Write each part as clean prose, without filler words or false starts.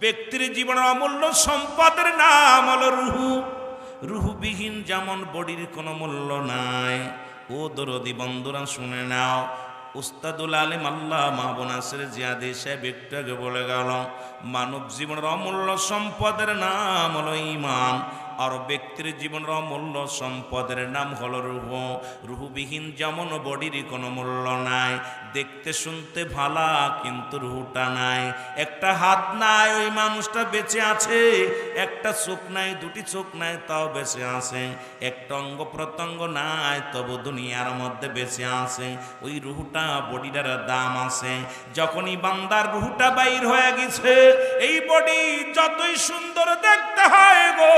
ব্যক্তির জীবনের অমূল্য সম্পদের নাম হলো রুহু। রুহুবিহীন যেমন বডির কোনো মূল্য নাই। ও দরদি বন্ধুরা শুনে নাও, উস্তাদুল আলিম আল্লামা আবু নাসির জিয়াদি সাহেব একটু আগে বলে গেল, মানব জীবনের অমূল্য সম্পদের নাম হলো ঈমান, আর ব্যক্তির জীবনের অমূল্য সম্পদের নাম হলো রুহ। রুহুবিহীন যেমন বডির কোনো মূল্য নাই, দেখতে শুনতে ভালা কিন্তু রুহুটা নাই। একটা হাত নাই, ওই মানুষটা বেঁচে আছে। একটা চোখ নাই, দুটি চোখ নাই, তাও বেঁচে আছে। একটা অঙ্গ প্রত্যঙ্গ নাই, তবু দুনিয়ার মধ্যে বেঁচে আছে। ওই রুহুটা বডিটার দাম আছে। যখনই বান্দার রুহুটা বাইর হয়ে গেছে, এই বডি যতই সুন্দর দেখতে হয় গো,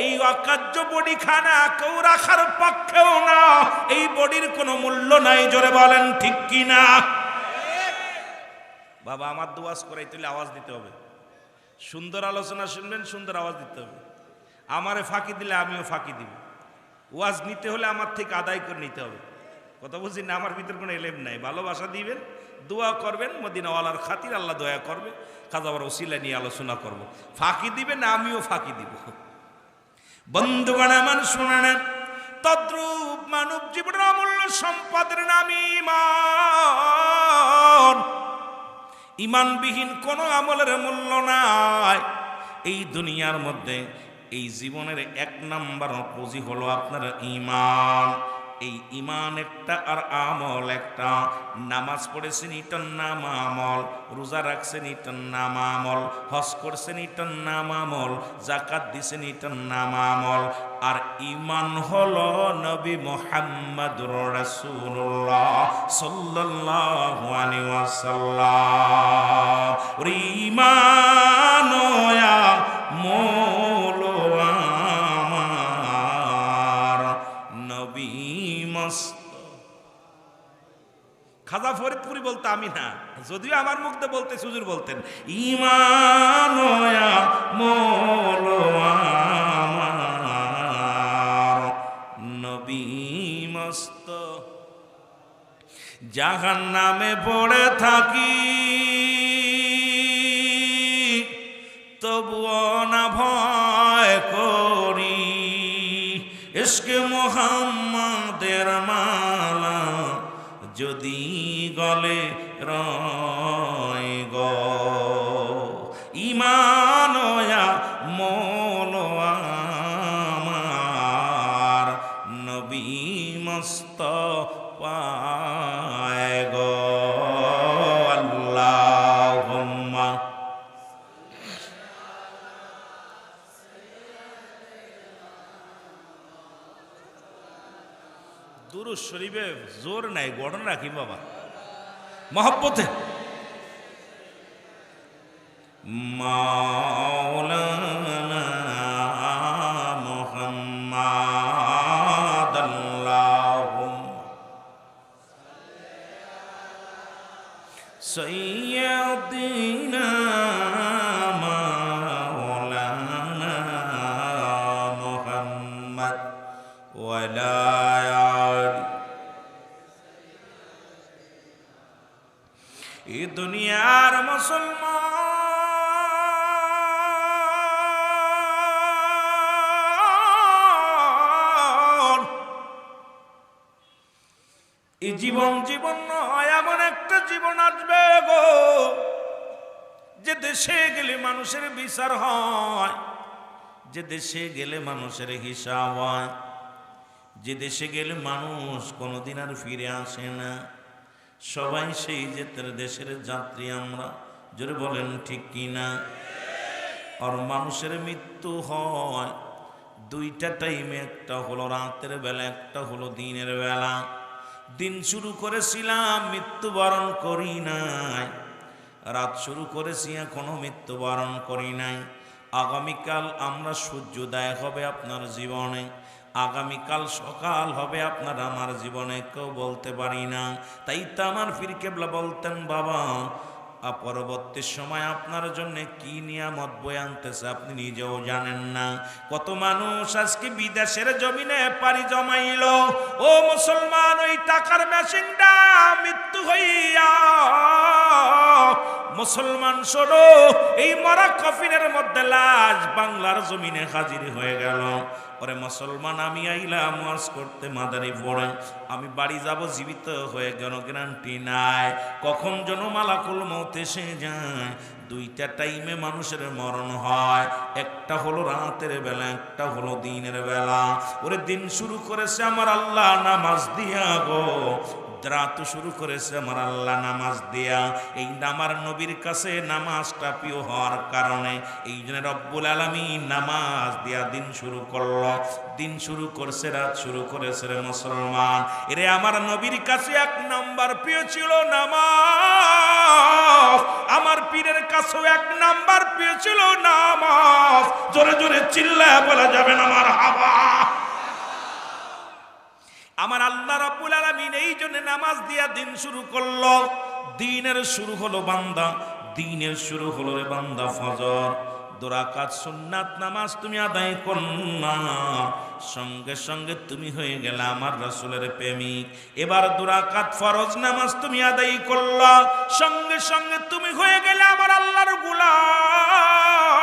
এই অকার্য বডি খানা কেউ রাখার পক্ষেও না। এই বডির কোনো মূল্য নাই, জোরে বলেন ঠিক কি না? বাবা আমার দুয়াজ করাই তুলে আওয়াজ দিতে হবে। সুন্দর আলোচনা শুনবেন, সুন্দর আওয়াজ দিতে হবে। আমারে ফাঁকি দিলে আমিও ফাঁকি দিব। ওয়াজ নিতে হলে আমার থেকে আদায় করে নিতে হবে। কথা বুঝি না? আমার ভিতর কোনো এলেম নাই। ভালোবাসা দিবেন, দোয়া করবেন, মদিনাওয়ালার খাতির আল্লাহ দয়া করবে। খাজাবার ওসিলা নিয়ে আলোচনা করব। ফাঁকি দিবেন, আমিও ফাঁকি দিব। বন্ধুগণ আমার শুনে নেন, তদ্রূপ মানব জীবনের অমূল্য সম্পদের নাম ঈমান। ঈমানবিহীন কোনো আমলের মূল্য নাই এই দুনিয়ার মধ্যে। এই জীবনের এক নাম্বার পুঁজি হলো আপনার ঈমান। এই ঈমান একটা আর আমল একটা। নামাজ পড়েছেন, এটার নাম আমল। রোজা রাখছেন, এটার নাম আমল। হজ করছেন, এটার নাম আমল। যাকাত দিছেন, এটার নাম আমল। আর ঈমান হলো নবী মুহাম্মদুর রাসূলুল্লাহ সাল্লাল্লাহু আলাইহি ওয়াসাল্লাম। ঈমান ওয়া মৌলা আমার নবী মস্ত। খাজা ফরিদপুরি বলতে আমি না, যদিও আমার মুখে বলতে হুজুর বলতেন, ঈমান ওয়া মৌলা আমার নবী মস্ত। জাহান্নামে পড়ে থাকি তবুও না ভয় করি। ইশকে মুহাম্মাদের মালা যদি গলে রয় গো। ঈমান ওয়া মৌলা আমার নবী মুস্তাফা গো। আল্লাহুম্মা দুরূদ শরীফে জোর নাই, গঠন রাখি বাবা মহব্বতে। মাওলানা মুহাম্মাদ আল্লাহুম্মা সাইয়্যিদিনা মাওলানা মুহাম্মদ ওয়া লা এই দুনিয়ার মুসলমান, এই জীবন নয়, এমন একটা জীবন আসবে গো, যে দেশে গেলে মানুষের বিচার হয়, যে দেশে গেলে মানুষের হিসাব হয়, যে দেশে গেলে মানুষ কোনোদিন আর ফিরে আসে না। সবাই সেই যে তার দেশের যাত্রী আমরা, জোরে বলেন ঠিক কিনা? আর মানুষের মৃত্যু হয় দুইটা টাইমে, একটা হলো রাতের বেলা, একটা হলো দিনের বেলা। দিন শুরু করেছিলাম, মৃত্যুবরণ করি নাই। রাত শুরু করেছি, এখনো মৃত্যুবরণ করি নাই। আগামীকাল আমরা সূর্যোদয় হবে আপনার জীবনে, আগামীকাল সকাল হবে আপনার আমার জীবনে, কেউ বলতে পারি না। তাই তো আমার পীর কেবলা বলতেন, বাবা পরবর্তী সময় আপনার জন্য কি নিয়ামত বয়ে আনতেছে আপনি নিজেও জানেন না। কত মানুষ আজকে বিদেশের জমিনে পাড়ি জমাইল। ও মুসলমান, ওই টাকার মেশিনটা মৃত্যু হইয়া মুসলমান শোনো, এই মরা কফিনের মধ্যে লাশ বাংলার জমিনে হাজির হয়ে গেল। ওরে মুসলমান, আমি আইলাম ওয়াজ করতে মাদারি পড়ে, আমি বাড়ি যাব জীবিত হয়ে, কোনো গ্যারান্টি নাই কখন যেন মালাকুল মউত এসে যায়। দুইটা টাইমে মানুষের মরণ হয়, একটা হলো রাতের বেলা, একটা হলো দিনের বেলা। ওরে দিন শুরু করেছে আমার আল্লাহ নামাজ দিয়া গো, রাত শুরু করেছে আমার আল্লাহ নামাজ দিয়া। এই আমার নবীর কাছে নামাজটা প্রিয় হওয়ার কারণে এই জন্য রব্বুল আলামিন নামাজ দিয়া দিন শুরু করলো। দিন শুরু করছে, রাত শুরু করেছে রে মুসলমান। এরে আমার নবীর কাছে এক নাম্বার প্রিয় ছিল নামাজ, আমার পীরের কাছেও এক নাম্বার প্রিয় ছিল নামাজ। জোরে জোরে চিল্লায় বলা যাবে না আমার হাবা। আমার আল্লাহ রাব্বুল আলামিন এই জন্য নামাজ দিয়া দিন শুরু করলো। দিনের শুরু হলো বান্দা, দিনের শুরু হলো রে বান্দা ফজর। 2 রাকাত সুন্নাত নামাজ তুমি আদায় করলা, সঙ্গে সঙ্গে তুমি হয়ে গেলে আমার রাসূলের প্রেমিক। এবার 2 রাকাত ফরজ নামাজ তুমি আদায় করলা, সঙ্গে সঙ্গে তুমি হয়ে গেলে আমার আল্লাহর গোলাম।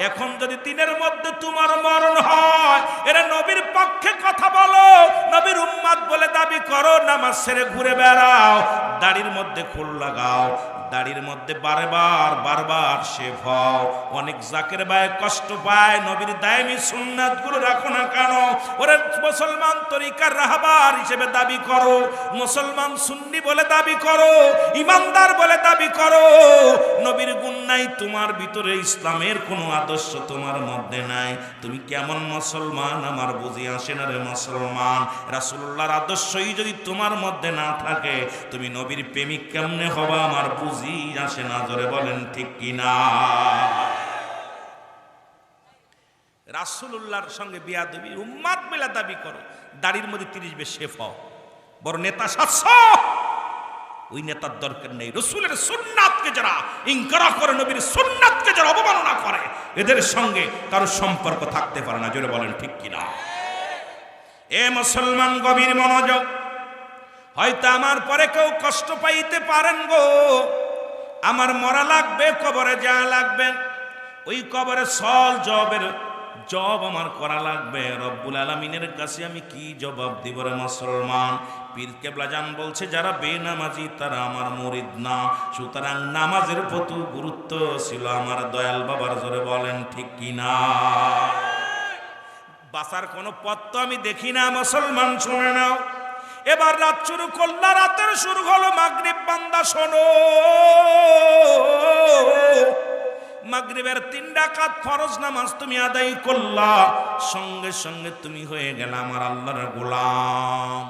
এখন যদি দিনের মধ্যে তোমার মরণ হয়, এরা নবীর পক্ষে কথা বলো, নবীর উম্মত বলে দাবি করো, নামাজ ছেড়ে ঘুরে বেড়াও, দাড়ির মধ্যে ফুল লাগাও, দাড়ির মধ্যে বারবার শেভ হও। অনেক জাকের ভাই কষ্ট পায়, নবীর দায়মি সুন্নাত গুলো রাখো না কেন? ওরে মুসলমান তরিকার রাহবার হিসেবে দাবি করো, মুসলমান সুন্নি বলে দাবি করো, ইমানদার বলে দাবি করো, নবীর গুণ নাই তোমার ভিতরে, ইসলামের কোনো আদর্শ তোমার মধ্যে নাই, তুমি কেমন মুসলমান আমার বুঝি আসে না রে মুসলমান। রাসূলুল্লাহর আদর্শই যদি তোমার মধ্যে না থাকে, তুমি নবীর প্রেমিক কেমনে হবা আমার বুঝি আসে না। জোরে বলেন ঠিক কিনা? রাসূলুল্লাহর সঙ্গে বিয়াদবি, উম্মত মিলা দাবি করো, দাড়ির মধ্যে 30 বেশ শেফ হও, বড় নেতা 700, ওই নেতার দরকার নেই। রাসূলের সুন্নাতকে যারা ইনকার করে, নবীর সুন্নাতকে যারা অবমাননা করে, এদের সঙ্গে কারো সম্পর্ক থাকতে পারে না। জোরে বলেন ঠিক কিনা? এ মুসলমান গভীর মনোযোগ, হয়তো আমার পরে কেউ কষ্ট পাইতে পারেন গো, আমার মরা লাগবে, কবরে যাওয়া লাগবে, ওই কবরে সল জবের জব আমার করা লাগবে। রব্বুল আলামিনের কাছে আমি কি জবাব দিব রে মুসলমান? পীর কেবলা জান বলছে, যারা বেনামাজি তারা আমার মুরিদ না, সুতরাং নামাজের প্রতি গুরুত্ব ছিল আমার দয়াল বাবার। জোরে বলেন ঠিক কিনা? বাঁচার কোনো পথ তো আমি দেখি না মুসলমান, শুনে নাও। এবার রাত শুরু করলা, রাতের শুরু হলো মাগরিব। বান্দা শোনো, মাগরিবের 3 রাকাত ফরজ নামাজ তুমি আদায় করলা, সঙ্গে সঙ্গে তুমি হয়ে গেল আমার আল্লাহর গোলাম।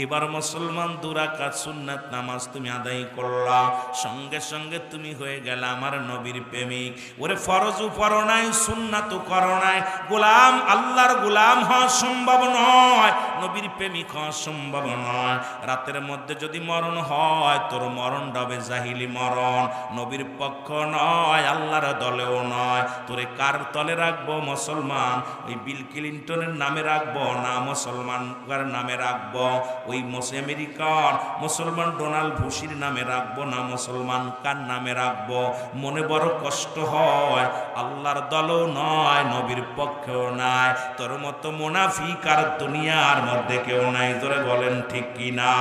এবার মুসলমান 2 রাকাত সুন্নাত নামাজ তুমি আদায় করলা, সঙ্গে সঙ্গে তুমি হয়ে গেল আমার নবীর প্রেমিক। ওরে ফরজও পড়ো নাই, সুন্নাতও করো নাই, গোলাম, আল্লাহর গোলাম হওয়া সম্ভব নয়, নবীর প্রেমিক হওয়া সম্ভব নয়। রাতের মধ্যে যদি মরণ হয়, তোর মরণ হবে জাহিলি মরণ, নবীর পক্ষ নয়, আল্লাহর দলেও নয়। তোরে কার তলে রাখবো মুসলমান? ওই বিল ক্লিনটনের নামে রাখবো না মুসলমান কার নামে রাখবো? ওই আমেরিকার মুসলমান ডোনাল্ড বুশির নামে রাখবো না মুসলমান কার নামে রাখবো? মনে বড় কষ্ট হয়, আল্লাহর দলও নয়, নবীর পক্ষেও নাই, তোর মতো মুনাফিক আর দুনিয়ার মধ্যে কেউ নাই। তোরে বলেন ঠিক কিনা?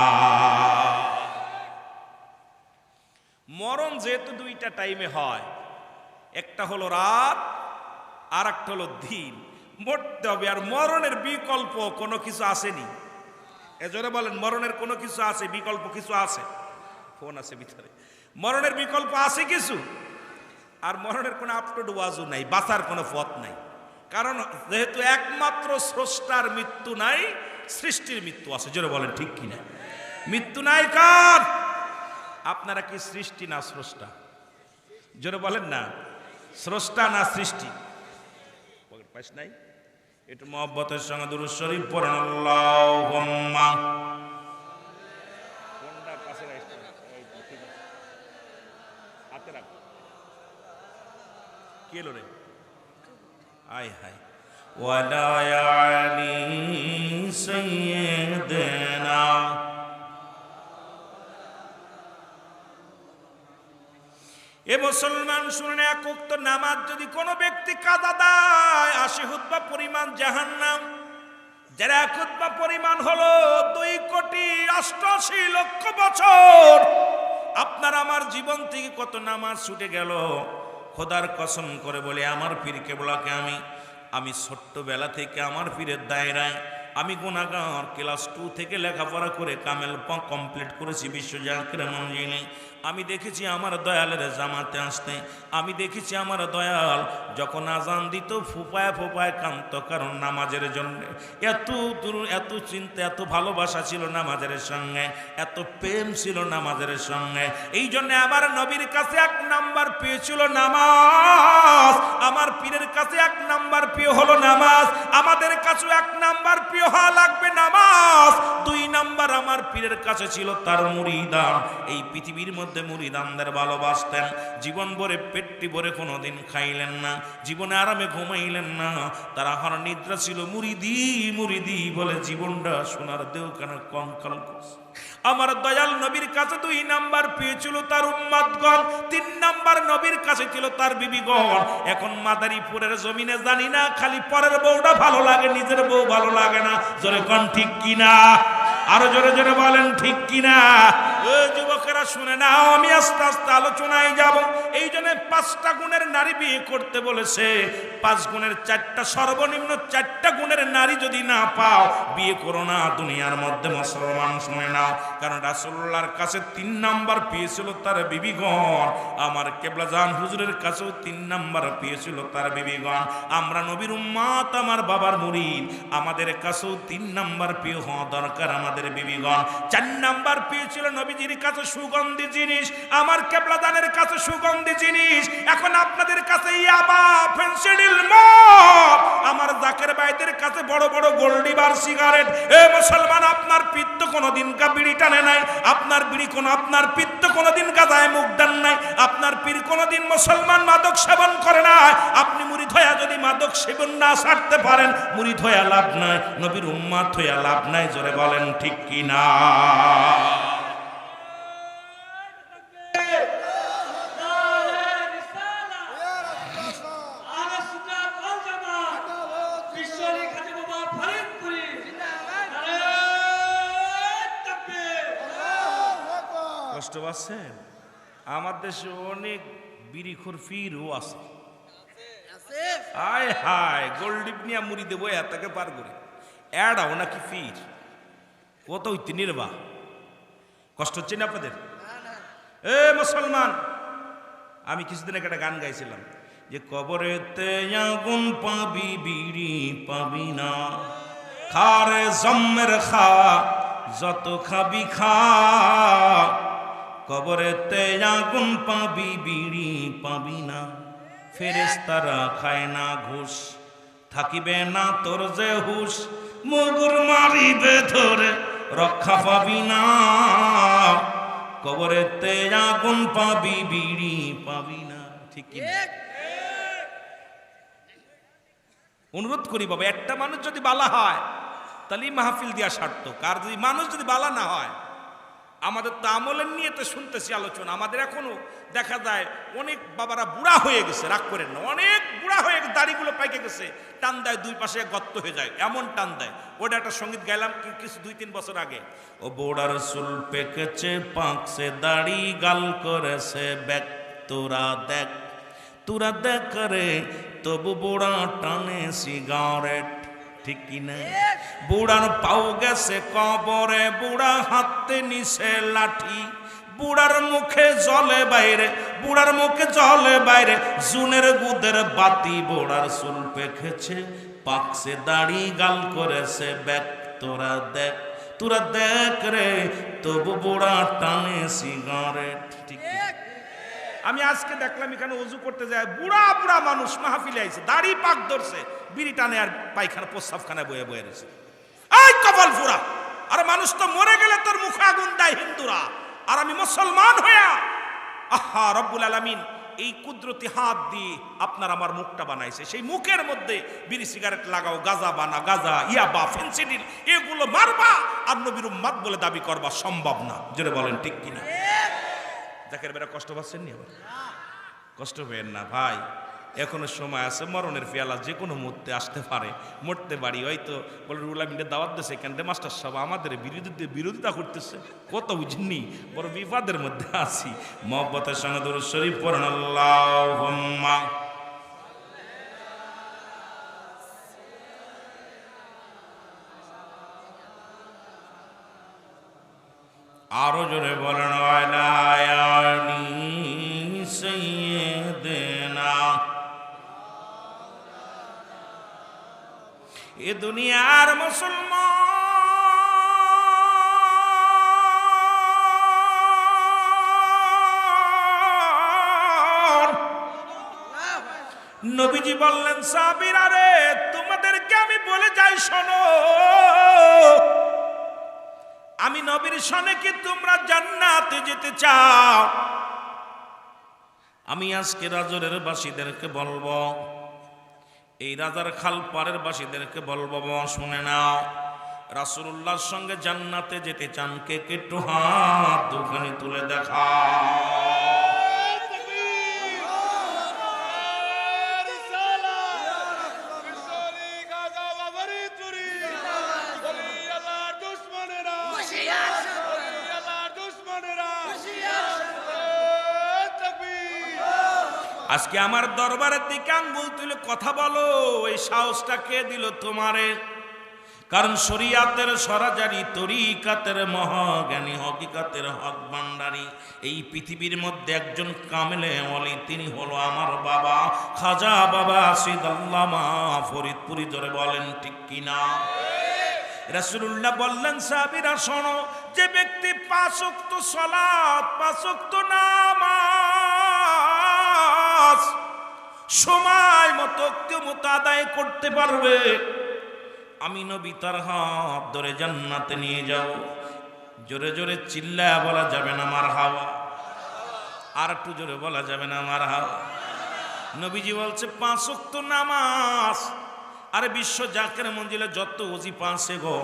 মরণ যেহেতু 2টা টাইমে হয়, একটা হলো রাত আর একটা হলো দিন, মরতে হবে। আর মরণের বিকল্প কোনো কিছু আসেনি। এজন্য বলেন, মরণের কোনো কিছু আছে, বিকল্প কিছু আছে? ফোন আছে ভিতরে, মরণের বিকল্প আছে কিছু? আর মরণের কোনো আপটুড ওয়াজও নাই, বাঁচার কোনো পথ নাই। কারণ যেহেতু একমাত্র স্রষ্টার মৃত্যু নাই, সৃষ্টির মৃত্যু আছে। জোরে বলেন ঠিক কিনা? মৃত্যু নাই কার? আপনারা কি সৃষ্টি না স্রষ্টা? জোরে বলেন না, স্রষ্টা না সৃষ্টি? পাস নাই? একটু মহব্বতের সঙ্গে দুরূদ শরীফ পড়েন। আল্লাহুম্মা কোনটা কাছে রাখছেন? হাতে রাখ। কি এলো রে? আয় হায়। ওয়ালা আলি সাইয়্যিদিনা মুসলমান শুনেন, এক ওয়াক্ত নামাজ যদি কোনো ব্যক্তি কাজা দেয় 80 খুতবা পরিমাণ জাহান্নাম। যারা খুতবা পরিমাণ হলো 2,88,00,000 বছর। আপনার আমার জীবন থেকে কত নামাজ ছুটে গেল। খোদার কসম করে বলে আমার পীর কেবলাকে আমি ছোট্টবেলা থেকে আমার পীরের দায়রায় আমি গুনাহগার। ক্লাস 2 থেকে লেখাপড়া করে কামেল কমপ্লিট করেছি বিশ্ব জাকির মঞ্জিলে। আমি দেখেছি আমার দয়ালের জামাতে আসতে। আমি দেখেছি আমার দয়াল যখন আজান দিত ফুপায় ফুপায় কান্ত, কারণ নামাজের জন্য এত দূর, এত চিন্তা, এত ভালোবাসা ছিল নামাজের সঙ্গে, এত প্রেম ছিল নামাজের সঙ্গে। এই জন্য আমার নবীর কাছে 1 নাম্বার প্রিয় ছিল নামাজ। আমার পীরের কাছে 1 নাম্বার প্রিয় হলো নামাজ। আমাদের কাছে 1 নাম্বার প্রিয় হওয়া লাগবে নামাজ। 2 নাম্বার আমার পীরের কাছে ছিল তার মুরিদান। এই পৃথিবীর মধ্যে মুরিদানদের ভালোবাসতেন। জীবন ভরে পেটটি ভরে কোনোদিন খাইলেন না, জীবনে আরামে ঘুমাইলেন না। তারা হার নিদ্রা ছিল মুরিদি মুরিদি বলে জীবনটা সোনার দেওখানে কঙ্কাল করছে। আমার দয়াল নবীর কাছে 2 নাম্বার পেয়েছিল তার উম্মতগণ, 3 নাম্বার নবীর কাছে ছিল তার বিবিগণ। এখন মাদারীপুরের জমিনে জানি না খালি পরের বউটা ভালো লাগে, নিজের বউ ভালো লাগে না। জোরে কোন ঠিক কিনা? আরো জোরে জোরে বলেন ঠিক কিনা? ও যুবকেরা শুনে নাও, আমি আস্তে আস্তে আলোচনায় যাব। এই জন্য 5টা গুণের নারী বিয়ে করতে বলেছে। 5 গুণের 4টা, সর্বনিম্ন 4টা গুণের নারী যদি না পাও বিয়ে করো না দুনিয়ার মধ্যে। মুসলমান শুনে নাও, কারণ রাসূলুল্লাহর কাছে 3 নাম্বার পেয়েছিল তার বিবিগণ। আমার কেবলাজান হুজুরের কাছেও 3 নাম্বার পেয়েছিল তার বিবিগণ। আমরা নবীর উম্মত, আমার বাবার মুরিদ, আমাদের কাছেও 3 নাম্বার পেয়ে হওয়া দরকার আমাদের বিবিগণ। 4 নাম্বার পেয়েছিল নবীজির কাছে সুগন্ধি জিনিস, আমার কেবলাদানের কাছে সুগন্ধি জিনিস। এখন আপনাদের কাছে ইয়াবা, ফেন্সিডিল, মদ, আমার জাকের ভাইদের কাছে বড় বড় গোল্ডিবার সিগারেট। এ মুসলমান, আপনার পিত্ত কোনোদিন বিড়ি টানে নাই, আপনার পিত্ত কোনোদিন গাজায় মুখ দেন নাই, আপনার পীর কোনোদিন মুসলমান মাদক সেবন করে নাই। আপনি মুরিদ হইয়া যদি মাদক সেবন না ছাড়তে পারেন, মুরিদ হইয়া লাভ নাই, নবীর উম্মত হইয়া লাভ নাই। জোরে বলেন ঠিক কিনা? কষ্ট পাচ্ছেন? আমার দেশে অনেক বিড়িখোর ফিরও আছে। হায় হায়, গোল্ডিপ নিয়ে মুড়ি দেবো এতকে পার করে এড়াও নাকি ফির কত হইতে নির্বা। কষ্ট হচ্ছে না আপনাদের? এ মুসলমান, আমি কিছুদিন আগে একটা গান গাইছিলাম যে কবরেতে আগুন পাবি বিড়ি পাবি না, খারে জম্মের খা যত খাবি খা। কবরেতে আগুন পাবি বিড়ি পাবি না, ফেরেশতারা খায় না ঘুষ, থাকিবে না তোর যে হুশ, মুগুর মারিবে ধরে রক্ষা পাবি না। কবরেতে আগুন পাবি বিড়ি পাবি না। ঠিক কি? অনুরোধ করি বাবা, একটা মানুষ যদি বালা হয় তাহলে মাহফিল দিয়া সার্থক। আর যদি মানুষ যদি বালা না হয়, আমাদের তো আমলের নিয়ে তো শুনতেছি আলোচনা। আমাদের এখনো দেখা যায় অনেক বাবারা বুড়া হয়ে গেছে, রাগ করেন না, অনেক বুড়া হয়ে গেছে, দাড়িগুলো পাইকে গেছে, টান দেয় 2 পাশে গর্ত হয়ে যায়, এমন টান দেয়। ওটা একটা সঙ্গীত গাইলাম কিছু 2-3 বছর আগে। ও বোড়ার চুল পেকেছে পাকছে দাড়ি গাল করেছে ব্যাক, তোরা দেখ রে তবু বুড়া টানে সিগারেট। ঠিক কিনা? বুড়ার পাও গেছে কবরে, বুড়া হাতে নিছে লাঠি, বুড়ার মুখে জলে বাইরে, বুড়ার মুখে জলে বাইরে, জুনের গুদের বাতি। বুড়ার চুল পেকেছে পাকছে দাড়ি গাল করেছে ব্যাক, তোরা দেখ রে তবু বুড়া টানে সিগারেট। ঠিক। আমি আজকে দেখলাম এখানে ওযু করতে যায় বুড়া বুড়া মানুষ মাহফিলে আইছে, দাড়ি পাক ধরছে, বিড়ি টানে আর পায়খানা প্রস্রাবখানায় বয়ে বয়ে রয়েছে। এই কপাল ফুরা! আর মানুষ তো মরে গেলে তোর মুখে আগুন দেয় হিন্দুরা, আর আমি মুসলমান হইয়া আহা রব্বুল আলামিন এই কুদরতি হাত দিয়ে আপনার আমার মুখটা বানাইছে। সেই মুখের মধ্যে বিড়ি সিগারেট লাগাও, গাঁজা বানা, গাঁজা, ইয়াবা, ফেন্সিডিল এগুলো মারবা আর নবীর উম্মত বলে দাবি করবা সম্ভব না। জোরে বলেন ঠিক কিনা? জাকের বেরা কষ্ট পাচ্ছেন নি? আবার কষ্ট পেয়েন না ভাই, এখনো সময় আছে, মরণের পেয়ালা যে কোনো মুহূর্তে আসতে পারে, মরতে পারি। হয়তো বলে রুলা মিন্টে দাওয়াত দিয়েছে এখান থেকে মাস্টার সাহেব আমাদের বিরোধিতা করতেছে, কত বুঝিনি, বড় বিপদের মধ্যে আছি। মহব্বতের সঙ্গে দুরূদ শরীফ পড়েন আল্লাহুম্মা। আরো জোরে বলেন ওয়ালা আলি সাইয়্যিদিনা। এ দুনিয়ার মুসলমান, নবীজি বললেন সাহাবীরা রে তোমাদেরকে আমি বলে যাই শোনো, আমি নবীর শোনে কি তোমরা জান্নাতে যেতে চাও? আমি আজকে রাজরের বাসীদেরকে বলবো, এই রাজার খাল পাড়ের বাসীদেরকে বলবো, শুনে নাও, রাসূলুল্লাহর সঙ্গে জান্নাতে যেতে চান কে কে? একটু হাত দুখানি তুলে দেখা। আজকে আমার দরবারের দিকে আঙ্গুল তুলে কথা বলো, এই সাহসটা কে দিল তোমারে? কারণ শরিয়াতের সরাজারি, তরিকাতের মহাজ্ঞানী, হকিকাতের হক ভান্ডারী, এই পৃথিবীর মধ্যে একজন কামেলে ওয়ালি, তিনি হলো আমার বাবা খাজা বাবা আসিদ আল্লামা ফরিদপুরি। ধরে বলেন ঠিক কিনা? রাসূলুল্লাহ বললেন সাহাবীরা শোনো, যে ব্যক্তি 5 ওয়াক্ত সালাত, 5 ওয়াক্ত নামাজ সময় মতো আদায় করতে পারবে, আমি নবী তার হাত ধরে জান্নাতে নিয়ে যাব। জোরে জোরে চিল্লায়া বলা যাবে না মারহাবা? আর একটু জোরে বলা যাবে না মারহাবা? নবীজি বলছে 5 ওয়াক্ত নামাজ। আরে বিশ্ব জাকের মঞ্জিলে যত ওজিফা আছে গো,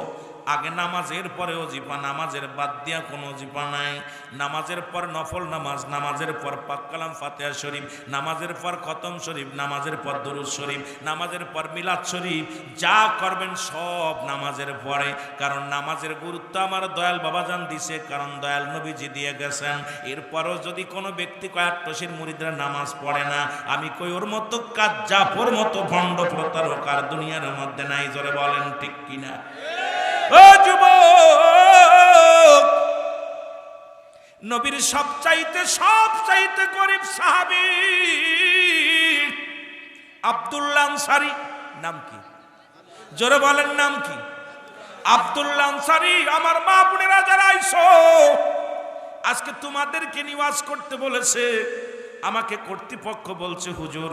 আগে নামাজের পরে ওজিফা, নামাজের বাদ দিয়া কোনো ওজিফা নাই। নামাজের পর নফল নামাজ, নামাজের পর পাক কালাম ফাতিহা শরীফ, নামাজের পর খতম শরীফ, নামাজের পর দরুদ শরীফ, নামাজের পর মিলাদ শরীফ, যা করবেন সব নামাজের পরে। কারণ নামাজের গুরুত্ব আমার দয়াল বাবাজান দিছে, কারণ দয়াল নবীজি দিয়ে গেছেন। এরপরও যদি কোনো ব্যক্তি কয় আট্টশির মুরিদরা নামাজ পড়ে না, আমি কই ওর মতো কাজ্জাফর মতো ভণ্ড প্রতারক আর দুনিয়ার মধ্যে নাই। জোরে বলেন ঠিক কিনা? ও যুবক, নবীর সবচাইতে গরিব সাহাবী আব্দুল্লাহ আনসারী। নাম কি? জোরে বলেন নাম কি? আব্দুল্লাহ আনসারী। আমার মা বোনেরা যারা আইছো, আজকে তোমাদেরকে নিওয়াজ করতে বলেছে, আমাকে কর্তৃপক্ষ বলছে হুজুর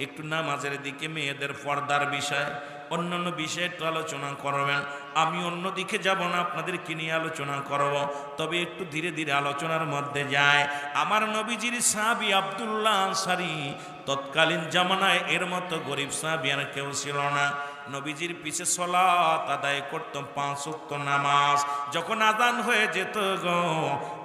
একটু নামাজের দিকে, মেয়েদের পর্দার বিষয়, অন্যান্য বিষয়ে একটু আলোচনা করবেন। আমি অন্যদিকে যাব না, আপনাদেরকে নিয়ে আলোচনা করব। তবে একটু ধীরে ধীরে আলোচনার মধ্যে যায়। আমার নবীজির সাহাবী আব্দুল্লাহ আনসারী, তৎকালীন জামানায় এর মতো গরিব সাহাবী আর কেউ ছিল না। নবীজির পিছে সালাত আদায় করত, 5 ওয়াক্ত নামাজ। যখন আযান হয়ে যেত গো,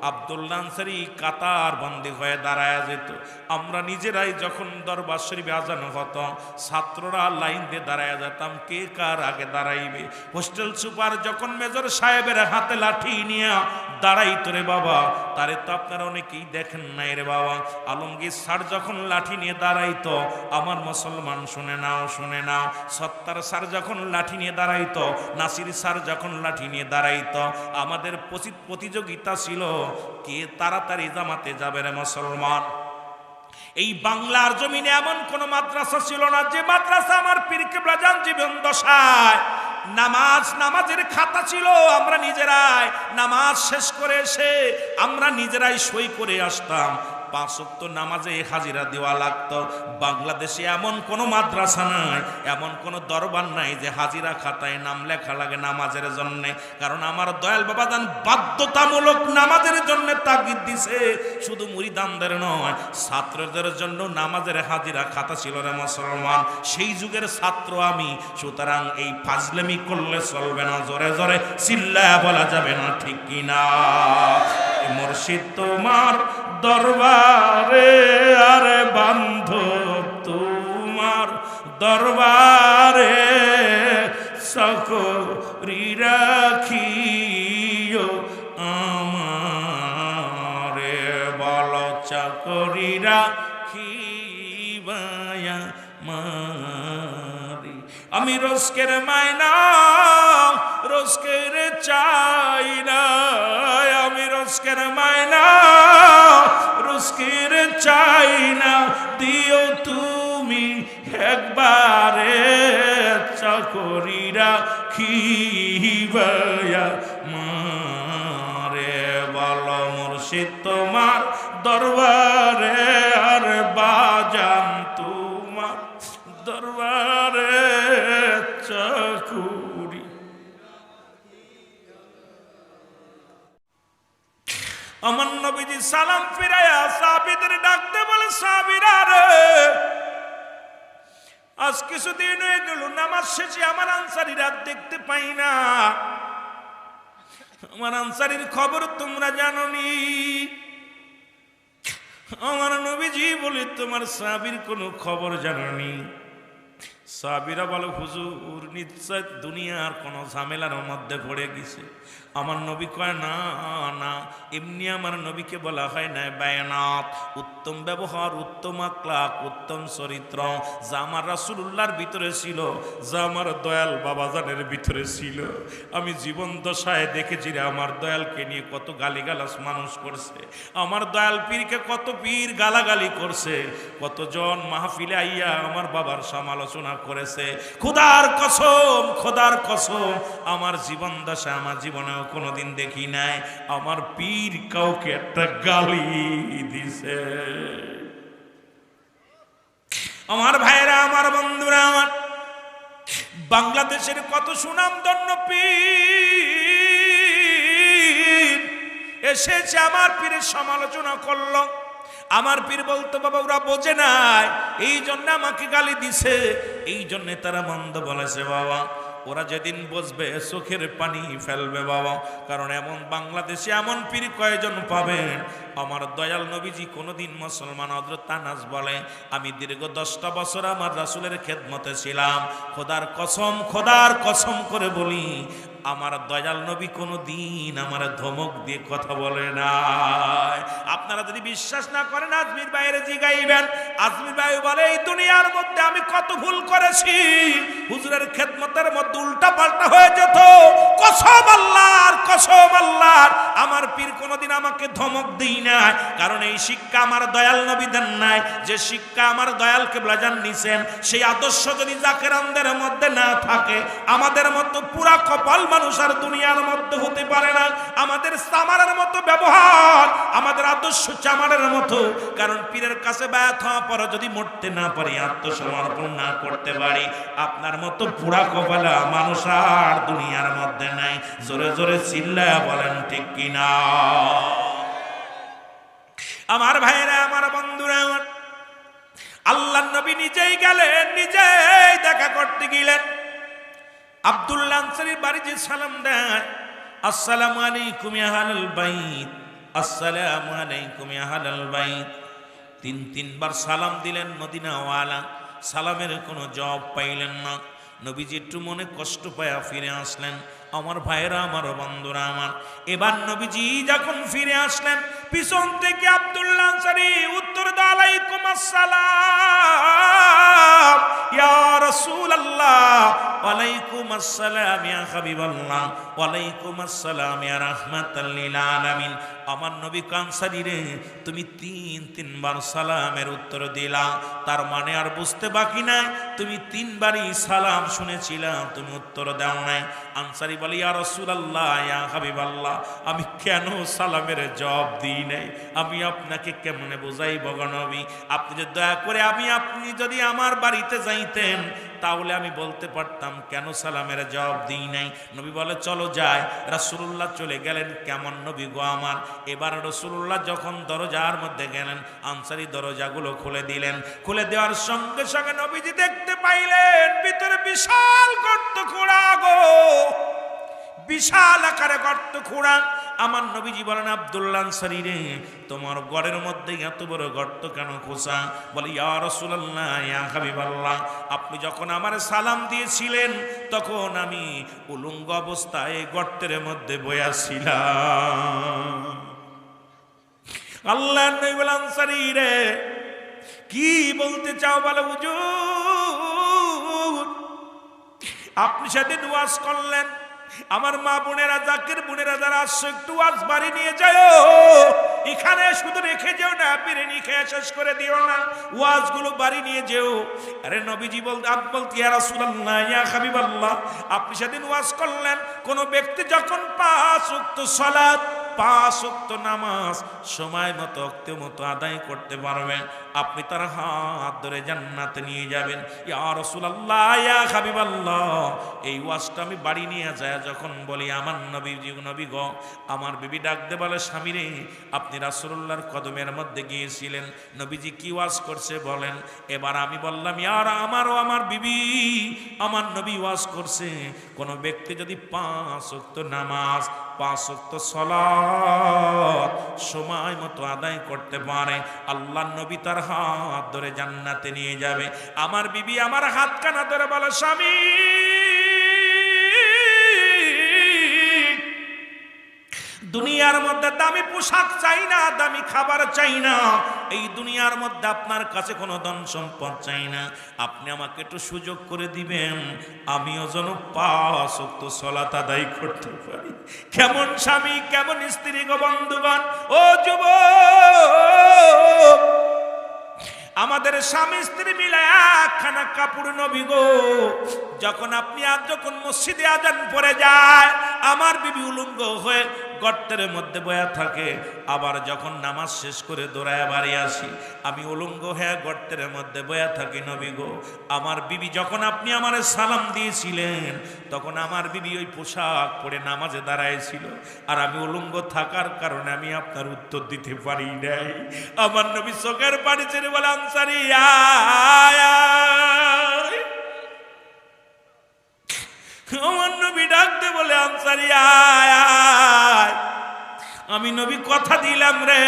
আব্দুল্লাহ আনসারী কাতার বন্দী হয়ে দাঁড়ায় যেত। আমরা নিজেরাই যখন দরবার শরীফে আযান হতো, ছাত্ররা লাইন দিয়ে দাঁড়ায় যেতাম, কে কার আগে দাঁড়াইবে। হোস্টেল সুপার যখন মেজর সাহেবের হাতে লাঠি নিয়ে দাঁড়াইতো রে বাবা, তারে তো আপনারা অনেকেই দেখেন নাই রে বাবা। আলমগীর স্যার যখন লাঠি নিয়ে দাঁড়াইতো, আমার মুসলমান শুনে নাও, শুনে নাও, সত্তার স্যার যখন লাঠি নিয়ে দাঁড়াইতো, নাসির স্যার যখন লাঠি নিয়ে দাঁড়াইতো, আমাদের প্রতিযোগিতা ছিল কে তাড়াতাড়ি জামাতে যাবে রে মুসলমান। এই বাংলার জমিনে এমন কোন মাদ্রাসা ছিল না যে মাদ্রাসা আমার পীর কিবলা জান জীবন দশায় নামাজের খাতা ছিল। আমরা নিজেরাই নামাজ শেষ করে এসে আমরা নিজেরাই সই করে আসতাম। 5 ওয়াক্ত নামাজে হাজিরা দেওয়া লাগতো। বাংলাদেশে এমন কোনো মাদ্রাসা নাই, এমন কোনো দরবার নাই যে হাজিরা খাতায় নাম লেখা লাগে নামাজের জন্যে। কারণ আমার দয়াল বাবাজান বাধ্যতামূলক নামাজের জন্য তাগিদ দিছে। শুধু মুরিদানদের নয়, ছাত্রদের জন্য নামাজের হাজিরা খাতা ছিল রে মুসলমান। সেই যুগের ছাত্র আমি, সুতরাং এই ফাজলামি করলে চলবে না। জোরে জোরে চিল্লায়া বলা যাবে না, ঠিক কিনা? মুর্শিদ তোমার দরবারে, আরে বান্ধব তোমার দরবারে সকরি রাখিও আমারে, বল চাকরি রাখিবায়া মারি। আমি রোজকের মায়না রোজকের চাই না, আমি রোজকের মায়না রোজকের চাই না, দিও তুমি একবারে চাকরি রাখিবায়া মারে, বল মুর্শিদ তোমার দরবারে, আর বাজান তোমার দরবারে চাকুরি। আমার নবীজি সালাম ফিরায়া সাহাবীদের ডাকতে বলে, সাহাবীরা রে, আজ কিছুদিন হয়ে গেল নামাজ শেষে আমার আনসারীরা দেখতে পাই না, আমার আনসারীর খবর তোমরা জানোনি। আমার নবীজি বলে, তোমার সাহাবীর কোনো খবর জানোনি? সাহাবীরা বলে, হুজুর নিশ্চয় দুনিয়ার কোনো ঝামেলার মধ্যে পড়ে গেছে। আমার নবী কয়, না না, এমনি আমার নবীকে বলা হয় না বায়ানাত, উত্তম ব্যবহার, উত্তম আখলাক, উত্তম চরিত্র, যা আমার রাসূলুল্লাহর ভিতরে ছিল, যা আমার দয়াল বাবাজানের ভিতরে ছিল। আমি জীবন দশায় দেখেছি রে, আমার দয়ালকে নিয়ে কত গালিগালাজ মানুষ করছে, আমার দয়াল পীরকে কত পীর গালাগালি করছে, কতজন মাহফিলে আইয়া আমার বাবার সমালোচনা করেছে। খোদার কসম, খোদার কসম, আমার জীবন দশা আমার জীবনেও কোনোদিন দেখি নাই আমার পীর কাউকে একটা গালি দিছে। আমার ভাইরা, আমার বন্ধুরা, আমার বাংলাদেশের কত সুনামধন্য পীর এসেছে, আমার পীরের সমালোচনা করলো। আমার পীর বলতো, বাবা ওরা বোঝে নাই, এই জন্য আমাকে গালি দিছে, এই জন্য তারা মন্দ বলেছে। বাবা ওরা যেদিন বসবে চোখের পানি ফেলবে বাবা, কারণ এমন বাংলাদেশে এমন পীর কয়জন পাবেন। আমার দয়াল নবীজি কোনোদিন মুসলমান হযরত আনাস বলে, আমি দীর্ঘ 10টা বছর আমার রাসূলের খেদমতে ছিলাম, খোদার কসম, খোদার কসম করে বলি, আমার দয়াল নবী কোনোদিন আমার ধমক দিয়ে কথা বলে না। আপনারা যদি বিশ্বাস না করেন আজমির ভাইয়ের জিগাইবেন। আজমির ভাই বলে, এই দুনিয়ার মধ্যে আমি কত ভুল করেছি, হুজুরের খেদমতের মধ্যে উল্টা পাল্টা হয়ে যেত, কসম আল্লাহর, কসম আল্লাহর, আমার পীর কোনোদিন আমাকে ধমক দেই না, কারণ এই শিক্ষা আমার দয়াল নবী দেন নাই। যে শিক্ষা আমার দয়াল কিবলা জান নিছেন, সেই আদর্শ যদি জাকেরানদের মধ্যে না থাকে, আমাদের মতো পুরা কপাল মানুষ আর দুনিয়ার মধ্যে হতে পারে না। আমাদের চামারের মতো ব্যবহার, আমাদের আদর্শ চামারের মতো, কারণ পীরের কাছে বায়াত হওয়া পরে যদি মরতে না পারি, আত্মসমর্পণ না করতে পারি, আপনার মতো পুরা কপালা মানুষ আর দুনিয়ার মধ্যে নাই। জোরে জোরে চিল্লায়া বলেন ঠিক কিনা? আমার ভাইরা, আমার বন্ধুরা, আমার আল্লাহর নবী নিজেই গেলেন, নিজেই দেখা করতে গেলেন। আব্দুল্লাহ আনসারীর বাড়িতে সালাম দেয়, আসসালামু আলাইকুম ইয়া আহলাল বাইত, আসসালামু আলাইকুম ইয়া আহলাল বাইত। তিনবার সালাম দিলেন মদিনাওয়ালা, সালামের কোনো জবাব পাইলেন না। নবীজি একটু মনে কষ্ট পায়া ফিরে আসলেন। আমার ভাইরা, আমার বন্ধুরা, আমার এবার নবীজি যখন ফিরে আসলেন, পিছন থেকে আব্দুল্লাহ আনসারী উত্তর দাও, আলাইকুম আসসালাম ইয়া রাসূলুল্লাহ, ওয়ালাইকুম আসসালাম ইয়া হাবিবাল্লাহ, ওয়ালাইকুম আসসালাম ইয়া রাহমাতাল লিল আলামিন। আমার নবী আনসারী রে, তুমি তিনবার সালামের উত্তর দিলা, তার মানে আর বুঝতে বাকি নাই, তুমি 3বারই সালাম শুনেছিলা, তুমি উত্তর দাও নাই। আনসারী বলে, ইয়া রাসূলুল্লাহ, ইয়া হাবিবাল্লাহ, আমি কেন সালামের জবাব দিই নাই, আমি আপনাকে কেমনে বোঝাইব গো নবী? আপনি যদি দয়া করে আপনি যদি আমার বাড়িতে যাইতেন, তাহলে আমি বলতে পারতাম কেন সালামের জবাব দিই নাই। নবী বলে, চলো যাই। রাসূলুল্লাহ চলে গেলেন। কেমন নবী গো আমার! এবার রাসূলুল্লাহ যখন দরজার মধ্যে গেলেন, আনসারী দরজাগুলো খুলে দিলেন। খুলে দেওয়ার সঙ্গে সঙ্গে নবীজি দেখতে পাইলেন ভিতরে বিশাল গর্ত খোঁড়া গো। বিশাল আকারে গর্ত খোঁড়া। আমার নবীজি বলেন, আব্দুল্লাহ আনসারী রে, তোমার ঘরের মধ্যে এত বড় গর্ত কেন খোঁচা? বলে, ইয়া রাসূলুল্লাহ, ইয়া হাবিবাল্লাহ, আপনি যখন আমার সালাম দিয়েছিলেন তখন আমি উলঙ্গ অবস্থায় গর্তের মধ্যে বয়াছিলাম। আল্লাহ নবী বলেন, আনসারী রে, কি বলতে চাও? বলে, হুজুর, আপনি সেদিন ওয়াজ করলেন, আমার মা বোনেরা, জাকির বোনেরা যারা আসছে, একটু ওয়াজ বাড়ি নিয়ে যাও, এখানে শুধু রেখে যেও না, বিরিয়ানি খেয়ে শেষ করে দিও না, ওয়াজগুলো বাড়ি নিয়ে যেও। আরে নবীজি বলতে ইয়া রাসূলুল্লাহ, ইয়া হাবিবাল্লাহ, আপনি সেদিন ওয়াজ করলেন, কোন ব্যক্তি যখন 5 ওয়াক্ত সালাত, 5 ওয়াক্ত নামাজ সময় মতো ওয়াক্ত মতো আদায় করতে পারবেন, আপনি তার হাত ধরে জান্নাতে নিয়ে যাবেন। ইয়া রাসূলুল্লাহ, ইয়া হাবিবাল্লাহ, এই ওয়াজটা আমি বাড়ি নিয়ে যায় যখন বলি, আমার নবী গো, আমার বিবি ডাক দে বলে, স্বামী রে, আপনি রাসূলুল্লাহর কদমের মধ্যে গিয়েছিলেন, নবীজি কি ওয়াজ করছে বলেন। এবার আমি বললাম, ইয়ার আমার বিবি, আমার নবী ওয়াজ করছে, কোন ব্যক্তি যদি 5 ওয়াক্ত নামাজ, 5 ওয়াক্ত সালাত সময় মতো আদায় করতে পারে, আল্লাহর নবী তার হাত ধরে জান্নাতে নিয়ে যাবে। আমার বিবি আমার হাত কানা ধরে বলে, স্বামী, দুনিয়ার মধ্যে দামি পোশাক চাই না, দামি খাবার চাই না, এই দুনিয়ার মধ্যে আপনার কাছে কোনো ধন সম্পদ চাই না, আপনি আমাকে একটু সুযোগ করে দিবেন, আমিও যেন 5 ওয়াক্ত সালাত আদায় করতে পারি। কেমন স্বামী, কেমন স্ত্রী গো বন্ধুগণ, ও যুবক, আমাদের স্বামী স্ত্রী মিলে একখানা কাপড় নবী গো, যখন আপনি যখন মসজিদে আজান পড়ে যায়, আমার বিবি উলঙ্গ হয়ে গর্তের মধ্যে বয়া থাকে, আবার যখন নামাজ শেষ করে দৌড়ায় বাড়ি আসি, আমি উলঙ্গ হয়ে গর্তের মধ্যে বয়া থাকি নবী গো। আমার বিবি যখন আপনি আমারে সালাম দিয়েছিলেন তখন আমার বিবি ওই পোশাক পরে নামাজে দাঁড়ায়ছিল, আর আমি উলঙ্গ থাকার কারণে আমি আপনার উত্তর দিতে পারি নাই। আমার নবী চোখের পানি ছেড়ে বলে, আনসারী আয় আয়। আমার নবী ডাকতে বলে, আনসারী আয় আয়। আমি নবী কথা দিলাম রে,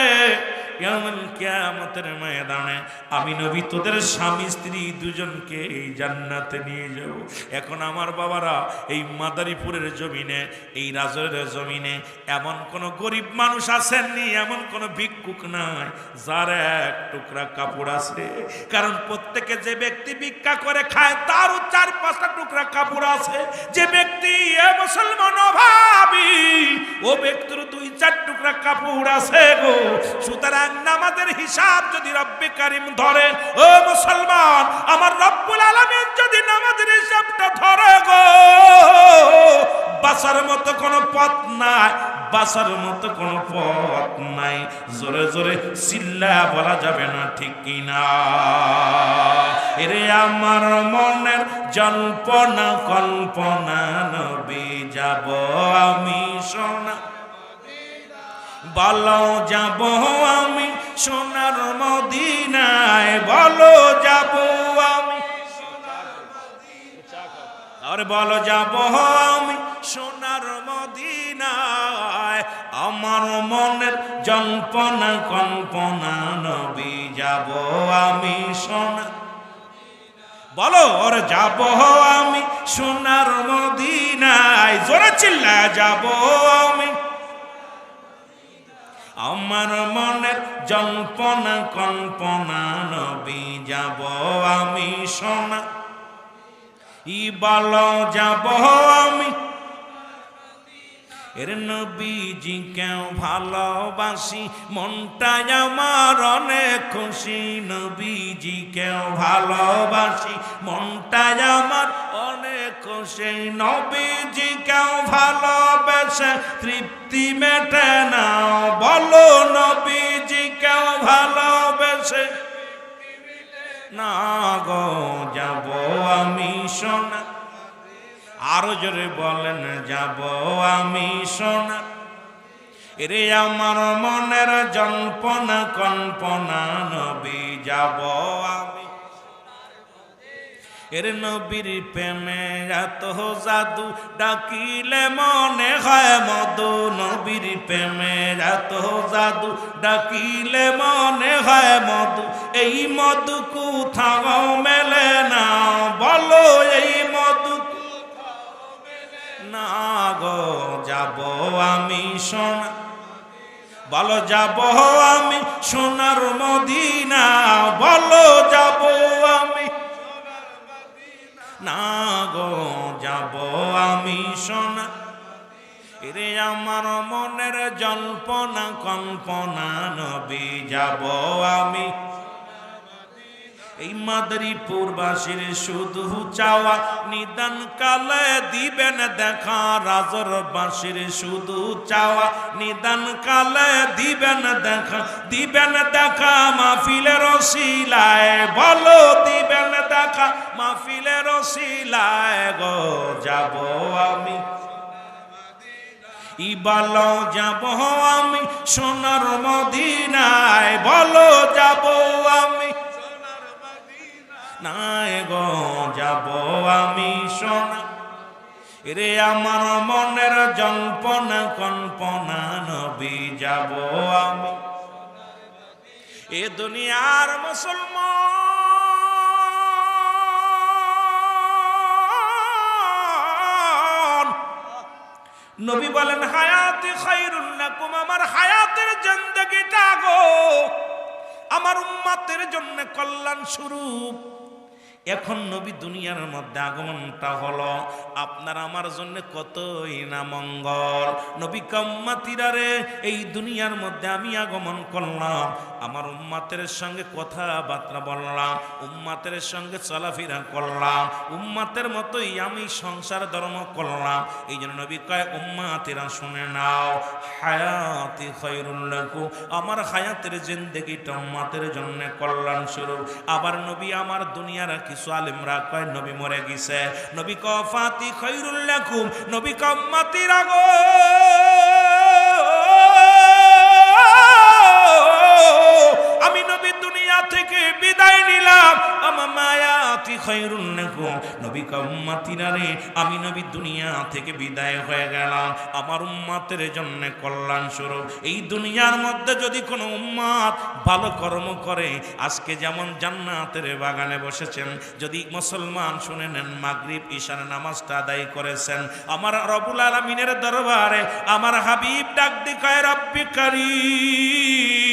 কিয়ামতের ময়দানে আমি নবী তোদের স্বামী স্ত্রী দুজনকে এই জান্নাতে নিয়ে যাব। এখন আমার বাবারা, এই মাদারীপুরের জমিনে, এই রাজরের জমিনে এমন কোন গরিব মানুষ আসেননি, এমন কোন ভিক্ষুক নাই যার এক টুকরা কাপড় আছে। কারণ প্রত্যেকে যে ব্যক্তি ভিক্ষা করে খায় তারও 4-5টা টুকরা কাপড় আছে। যে ব্যক্তি মুসলমান অভাবী, ও ব্যক্তির 2-4 টুকরা কাপড় আছে গো। সুতরাং নামাজের হিসাব যদি রব্বে কারিম ধরে, ও মুসলমান, আমার রব্বুল আলামিন যদি নামাজের হিসাবটা ধরে গো, বাঁচার মতো কোনো পথ নাই, বাঁচার মতো কোনো পথ নাই। জোরে জোরে চিল্লা বলা যাবে না, ঠিক কিনা? এরে আমার মনের জল্পনা কল্পনা, নবী যাব আমি সোনা, বলো যাব আমি সোনার মদিনায়, বলো যাব আমি সোনার মদিনায়, আরে বলো যাব আমি সোনার মদিনায়। আমার মনের জল্পনা কল্পনা, নবী যাব আমি সোনা, বলো ওরে যাব আমি সোনার মদিনায়। জোরে চিল্লা, যাব আমি। আমার মনের জল্পনা কল্পনা, নবী যাব আমি সোনা, ই বলো যাব আমি। এর নবীজি কেউ ভালোবাসি, মনটাই আমার অনেক খুশি। নবীজি কেউ ভালোবাসি, মনটাই আমার অনেক খুশি। নবীজি কেউ ভালোবেসে তৃপ্তি মেটে না, বলো নবীজি কেউ ভালোবেসে না গো, যাব আমি সোনা। আরো জোরে বলেন, যাব আমি সোনা। এরে আমার মনের জল্পনা কল্পনা, নবী যাব আমি। এর নবীর প্রেমে এত জাদু ডাকিলে মনে হয় মধু, নবীর প্রেমে এত জাদু ডাকিলে মনে হয় মধু, এই মধু কোথাও মেলে না, বলো এই মধু না গো। যাব আমি সোনা, বলো যাব আমি সোনার মদিনা, বলো যাব আমি না গো, যাব আমি সোনা। এরে আমার মনের জল্পনা কল্পনা নবী, যাব আমি। এই মাদারীপুরবাসীর শুধু চাওয়া নিদান কালে দিবেন দেখা, রাজরবাসীর শুধু চাওয়া নিদান কালে দিবেন দেখা, দিবেন দেখা মাহফিলের ওসিলায়, বলো দিবেন দেখা মাহফিলের ওসিলায় গো। যাব আমি বলো যাব আমি সোনার মদিনায়, বলো যাব আমি নাই গো, যাব আমি সোনা। রে আমার মনের জল্পনা কল্পনা নবী, যাব আমি। এ দুনিয়ার মুসলমান নবী বলেন হায়াতি খায়রুল লাকুম, আমার হায়াতের জিন্দেগিটা গো আমার উম্মতের জন্য কল্যাণ স্বরূপ। এখন নবী দুনিয়ার মধ্যে আগমনটা হলো আপনার আমার জন্য কতই না মঙ্গল। নবী উম্মতিরা রে, এই দুনিয়ার মধ্যে আমি আগমন করলাম, আমার উম্মতের সঙ্গে কথাবার্তা বললাম, উম্মতের সঙ্গে চলাফেরা করলাম, উম্মতের মতোই আমি সংসার ধর্ম করলাম। এই জন্য নবী কয় উম্মতিরা শুনে নাও, হায়াতি খায়রুল লাকুম, আমার হায়াতের জিন্দেগিটা উম্মতের জন্য কল্যাণ স্বরূপ। আবার নবী আমার দুনিয়ার কিছু আলেমরা কয় নবী মরে গেছে, নবী কয় ফাতি খায়রুল লাকুম, নবী কয় উম্মতিরা গো আমি নবী দুনিয়া থেকে বিদায় নিলাম, আমার মায়াতি খায়রুল লাকুম, নবী কয় উম্মতিরা রে আমি নবী দুনিয়া থেকে বিদায় হয়ে গেলাম, আমার উম্মতের জন্য কল্যাণ স্বরূপ। এই দুনিয়ার মধ্যে যদি কোনো উম্মত ভালো কর্ম করে, আজকে যেমন জান্নাতের বাগানে বসেছেন, যদি মুসলমান শুনে নেন মাগরিব ঈশার নামাজটা আদায় করেছেন, আমার রব্বুল আলামিনের দরবারে আমার হাবিব ডাক দিয়ে কয় রব্বি কারীম,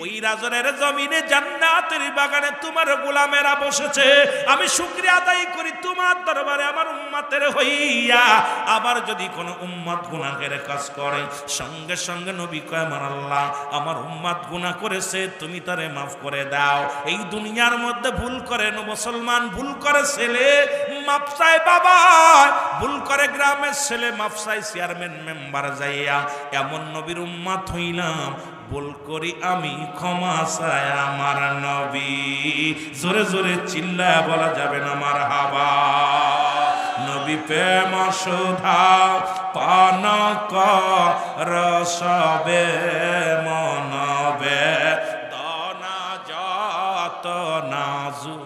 ওই রাজনের জমিনে জান্নাতের বাগানে তোমার গোলামেরা বসেছে, আমি শুকরিয়া আদায় করি তোমার দরবারে আমার উম্মতের হইয়া। আবার যদি কোনো উম্মত গুনাহের কাজ করে, সঙ্গে সঙ্গে নবী কয় আমার আল্লাহ আমার উম্মত গুনাহ করেছে, তুমি তারে মাফ করে দাও। এই দুনিয়ার মধ্যে ভুল করে মুসলমান, ভুল করে ছেলে মাফ চায় বাবা, ভুল করে গ্রামের ছেলে মাফ চায় চেয়ারম্যান মেম্বার যাইয়া, এমন নবীর উম্মত হইলাম, ভুল করি আমি ক্ষমা চাই আমার নবী। জোরে জোরে চিল্লায় বলা যাবে না মারহাবা। নবী প্রেম সুধা পান কর সবে মনবে, দনা যত নাজু।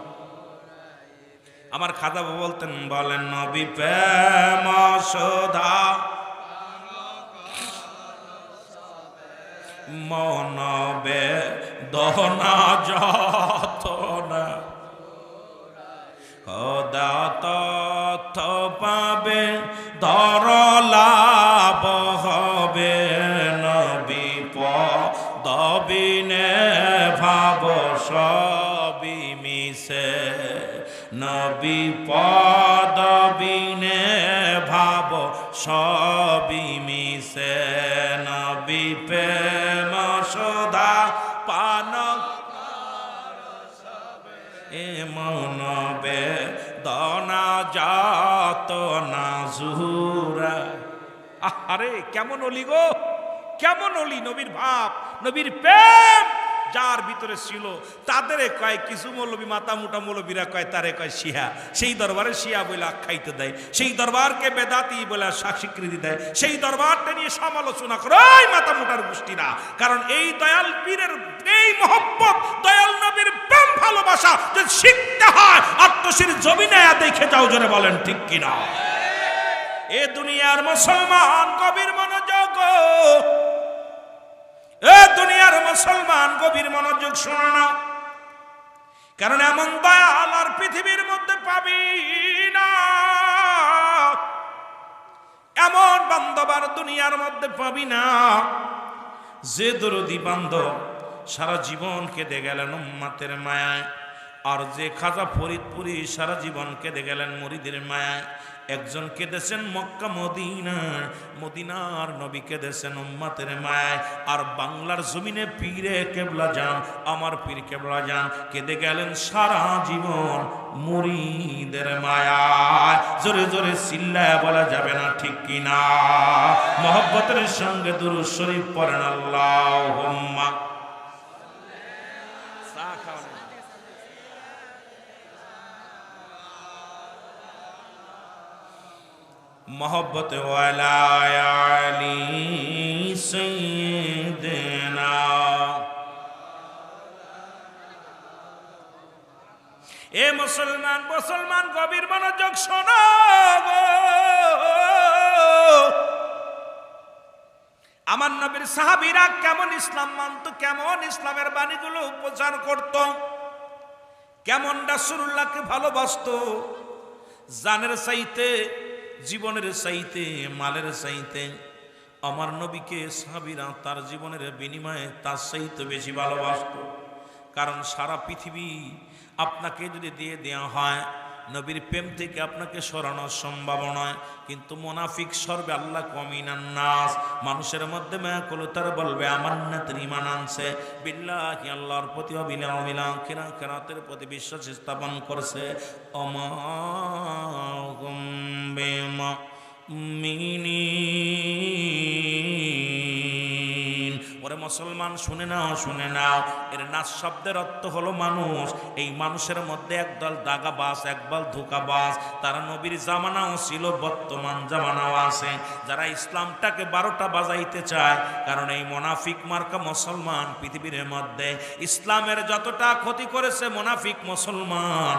আমার খাজা বলতেন, বলেন নবী প্রেম সুধা মনবে, দনা যত না খোদা তথ্য পাবে, দরলাভ হবে নবী পদবিনে ভাব সবই মিশে, নবী পদবিনে ভাব সবই মিশে, নবী প্রেম সুধা পান এ মনবে, দনা যাত না জুরা। আরে কেমন অলি গো, কেমন অলি, নবীর ভাব নবীর প্রেম যার ভিতরে ছিল, তাদের কয় কিছু মৌলবী মাথা মোটা মৌলবীরা কয় তারে কয় শিয়া, সেই দরবারে শিয়া বলে আখ্যায়িত দেয়, সেই দরবারকে বেদাতি বলে স্বীকৃতি দেয়, সেই দরবারটা নিয়ে সমালোচনা করে ওই মাথা মোটার গোষ্ঠীরা। কারণ এই দয়াল পীরের এই মহব্বত, দয়াল নবীর প্রেম ভালোবাসা যে শিখতে হয় আত্মশির জমিনে দেখে যাও, জোরে বলেন ঠিক কিনা। এ দুনিয়ার মুসলমান গভীর মনোযোগ, এ দুনিয়ার মুসলমান গভীর মনোযোগ শোনো না, কারণ এমন দয়াল আর পৃথিবীর মধ্যে পাবি না, এমন বান্ধব আর দুনিয়ার মধ্যে পাবি না যে দরদি বান্ধব সারা জীবন কেঁদে গেলেন উম্মতের মায়ায়, আর যে খাজা ফরিদপুরি সারা জীবন কেঁদে গেলেন মুরিদের মায়ায়। একজন কেঁদেছেন মক্কা মদিনায়, মদিনার নবী কেঁদেছেন উম্মতের মায়ায়, আর বাংলার জমিনে পীরে কেবলা যান, আমার পীর কেবলা যান কেঁদে গেলেন সারা জীবন মুরিদের মায়ায়। জোরে জোরে চিল্লায় বলা যাবে না ঠিক কিনা। মহব্বতের সঙ্গে দুরূদ শরীফ পড়েন আল্লাহুম্মা। मोहब्बत वाला अली सैयदना। ए मुसलमान मुसलमान गभीर मनोयोग शोनो, আমার নবীর সাহাবীরা কেমন ইসলাম মানত, কেমন ইসলামের বাণীগুলো প্রচার করত, কেমন রাসূলুল্লাহকে ভালোবাসতো, জানের চাইতে, জীবনের চাইতে, মালের চাইতে আমার নবীকে সাহাবীরা তার জীবনের বিনিময়ে তার চাইতে বেশি ভালোবাসত। কারণ সারা পৃথিবী আপনাকে যদি দিয়ে দেওয়া হয়, নবীর প্রেম থেকে আপনাকে সরানো সম্ভব নয়, কিন্তু মুনাফিক সর্বে আল্লাহ কমিনান নাস, মানুষের মধ্যে মায়াকুলতার বলবে আমার নাতের ঈমান আনছে, বিল্লাহি আল্লাহর প্রতি আখিরাতের প্রতি বিশ্বাস স্থাপন করছে। অমাহুম বিমুমিনিন। ওরে মুসলমান শুনে নাও, শুনে নাও, এর নাস শব্দের অর্থ হলো মানুষ। এই মানুষের মধ্যে একদল দাগাবাজ, একদল ধোঁকাবাজ, তারা নবীর জামানাও ছিল, বর্তমান জামানাও আছে, যারা ইসলামটাকে 12টা বাজাইতে চায়। কারণ এই মুনাফিক মার্কা মুসলমান পৃথিবীর মধ্যে ইসলামের যতটা ক্ষতি করেছে মুনাফিক মুসলমান।